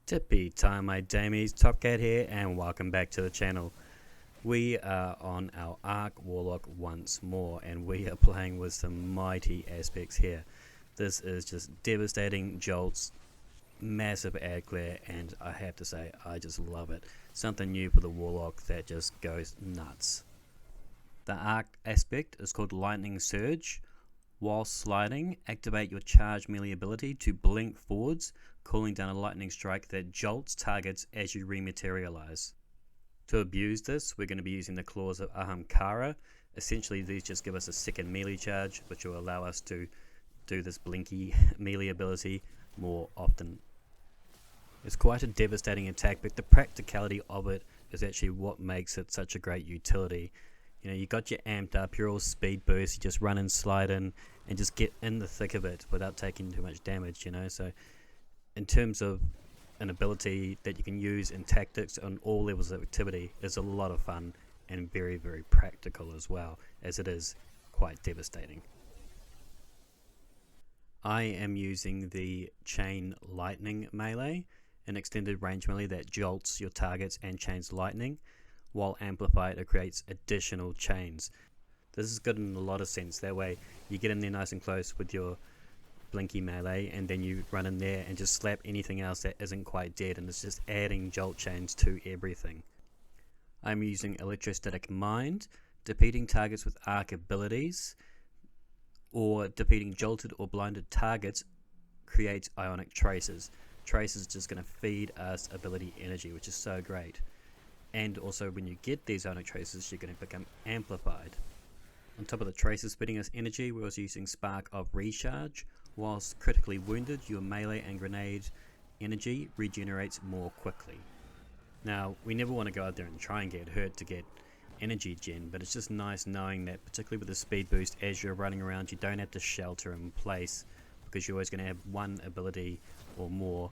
Tippy time, my damies, Top Cat here, and welcome back to the channel. We are on our Arc Warlock once more, and we are playing with some mighty aspects here. This is just devastating jolts, massive ad glare, and I have to say, I just love it. Something new for the Warlock that just goes nuts. The Arc aspect is called Lightning Surge. While sliding, activate your charge melee ability to blink forwards, calling down a lightning strike that jolts targets as you rematerialize. To abuse this, we're going to be using the claws of Ahamkara. Essentially, these just give us a second melee charge, which will allow us to do this blinky melee ability more often. It's quite a devastating attack, but the practicality of it is actually what makes it such a great utility. You know, you got your amped up, you're all speed boost, you just run and slide in and just get in the thick of it without taking too much damage, you know. So in terms of an ability that you can use in tactics on all levels of activity, is a lot of fun and very, very practical as well, as it is quite devastating. I am using the Chain Lightning melee, an extended range melee that jolts your targets and chains lightning. While amplified, it creates additional chains. This is good in a lot of sense. That way you get in there nice and close with your blinky melee, and then you run in there and just slap anything else that isn't quite dead, and it's just adding jolt chains to everything. I'm using Electrostatic Mind, defeating targets with arc abilities, or defeating jolted or blinded targets creates ionic traces. Traces just going to feed us ability energy, which is so great. And also when you get these ionic traces, you're going to become amplified. On top of the traces feeding us energy, we're also using Spark of Recharge. Whilst critically wounded, your melee and grenade energy regenerates more quickly. Now, we never want to go out there and try and get hurt to get energy gen, but it's just nice knowing that, particularly with the speed boost, as you're running around, you don't have to shelter in place, because you're always going to have one ability or more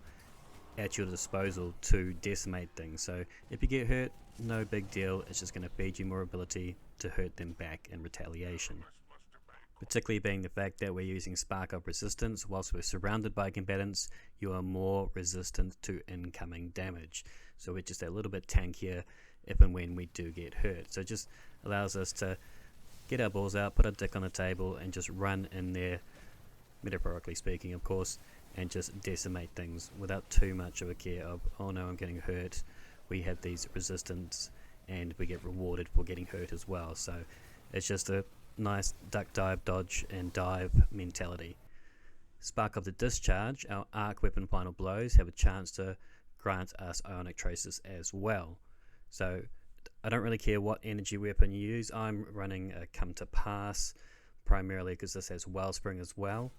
at your disposal to decimate things. So if you get hurt, no big deal, it's just going to feed you more ability to hurt them back in retaliation. Particularly being the fact that we're using Spark of Resistance, whilst we're surrounded by combatants, you are more resistant to incoming damage. So we're just a little bit tankier if and when we do get hurt. So it just allows us to get our balls out, put our dick on the table, and just run in there, metaphorically speaking of course, and just decimate things without too much of a care of, oh no, I'm getting hurt. We have these resistance and we get rewarded for getting hurt as well. So it's just a nice duck, dive, dodge and dive mentality. Spark of the Discharge, our arc weapon final blows have a chance to grant us ionic traces as well. So I don't really care what energy weapon you use. I'm running a Come to Pass primarily because this has Wellspring as well.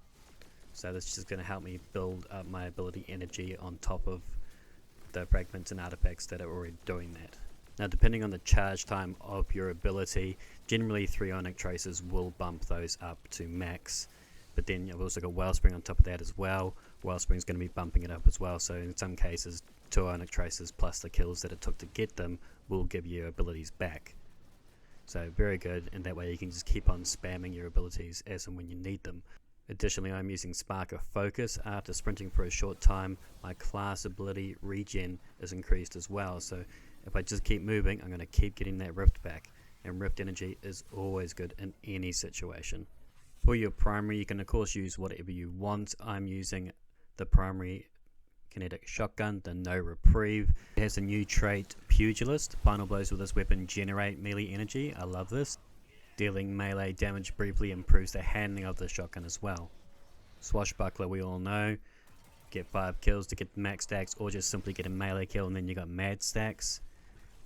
So this is just going to help me build up my ability energy on top of the fragments and artifacts that are already doing that. Now, depending on the charge time of your ability, generally 3 ionic traces will bump those up to max. But then you've also got Wellspring on top of that as well. Wellspring is going to be bumping it up as well. So in some cases, 2 ionic traces plus the kills that it took to get them will give you abilities back. So very good, and that way you can just keep on spamming your abilities as and when you need them. Additionally, I'm using Spark of Focus. After sprinting for a short time, my class ability regen is increased as well. So if I just keep moving, I'm going to keep getting that rift back. And rift energy is always good in any situation. For your primary, you can of course use whatever you want. I'm using the primary kinetic shotgun, the No Reprieve. It has a new trait, Pugilist. Final blows with this weapon generate melee energy. I love this. Dealing melee damage briefly improves the handling of the shotgun as well. Swashbuckler, we all know, get 5 kills to get max stacks, or just simply get a melee kill and then you got mad stacks.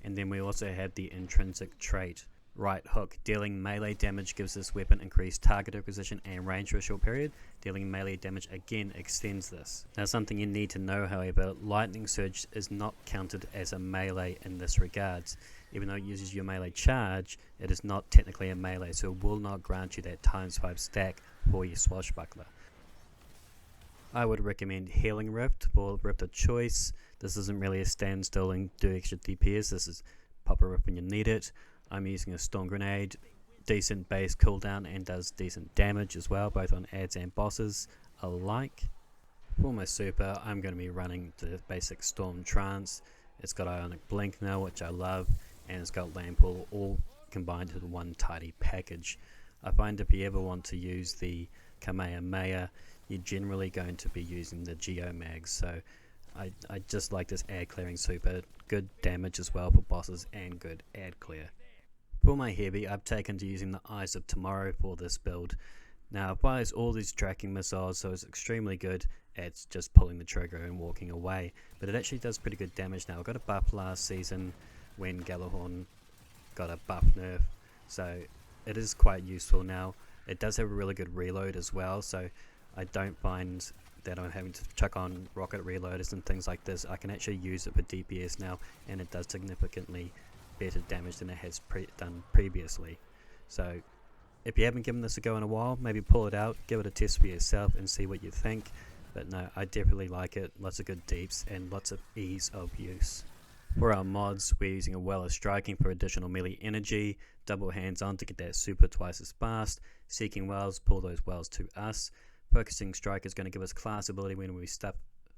And then we also have the intrinsic trait, Right Hook. Dealing melee damage gives this weapon increased target acquisition and range for a short period. Dealing melee damage again extends this. Now, something you need to know, however, Lightning Surge is not counted as a melee in this regards. Even though it uses your melee charge, it is not technically a melee, so it will not grant you that ×5 stack for your Swashbuckler. I would recommend Healing Rift for Rift of choice. This isn't really a standstill and do extra DPS. This is pop a rift when you need it. I'm using a Storm Grenade, decent base cooldown and does decent damage as well, both on adds and bosses alike. For my super, I'm going to be running the basic Storm Trance. It's got Ionic Blink now, which I love, and it's got Land Pool all combined into one tidy package. I find if you ever want to use the Kamehameha, you're generally going to be using the Geomag, so I just like this ad clearing super. Good damage as well for bosses and good ad clear. For my heavy, I've taken to using the Eyes of Tomorrow for this build. Now it fires all these tracking missiles, so it's extremely good at just pulling the trigger and walking away, but it actually does pretty good damage now. I got a buff last season when Gjallarhorn got a buff nerf, so it is quite useful now. It does have a really good reload as well, so I don't find that I'm having to chuck on rocket reloaders and things like this. I can actually use it for DPS now, and it does significantly better damage than it has done previously. So if you haven't given this a go in a while, maybe pull it out, give it a test for yourself and see what you think. But no, I definitely like it. Lots of good deeps and lots of ease of use. For our mods, we're using a Well of Striking for additional melee energy, double hands on to get that super twice as fast, Seeking Wells, pull those wells to us, Focusing Strike is going to give us class ability when we stuff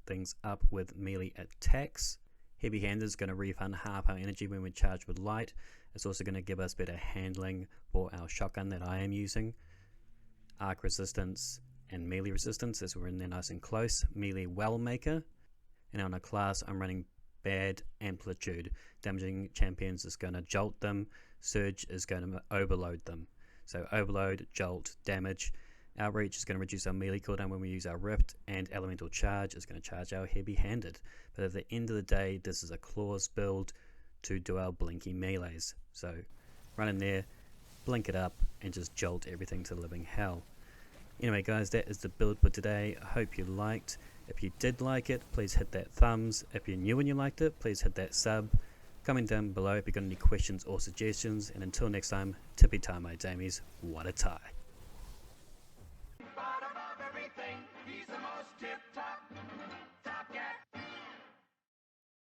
things up with melee attacks, Heavy Handed is going to refund half our energy when we charge with light. It's also going to give us better handling for our shotgun that I am using, Arc Resistance and melee resistance as we're in there nice and close, Melee Well Maker, and on a class I'm running Bad Amplitude. Damaging champions is going to jolt them, Surge is going to overload them. So overload, jolt, damage. Outreach is going to reduce our melee cooldown when we use our Rift, and Elemental Charge is going to charge our Heavy Handed. But at the end of the day, this is a claws build to do our blinky melees. So run in there, blink it up, and just jolt everything to living hell. Anyway guys, that is the build for today. I hope you liked. If you did like it, please hit that thumbs. If you're new and you liked it, please hit that sub. Comment down below if you've got any questions or suggestions. And until next time, tippy tie my damies, what a tie.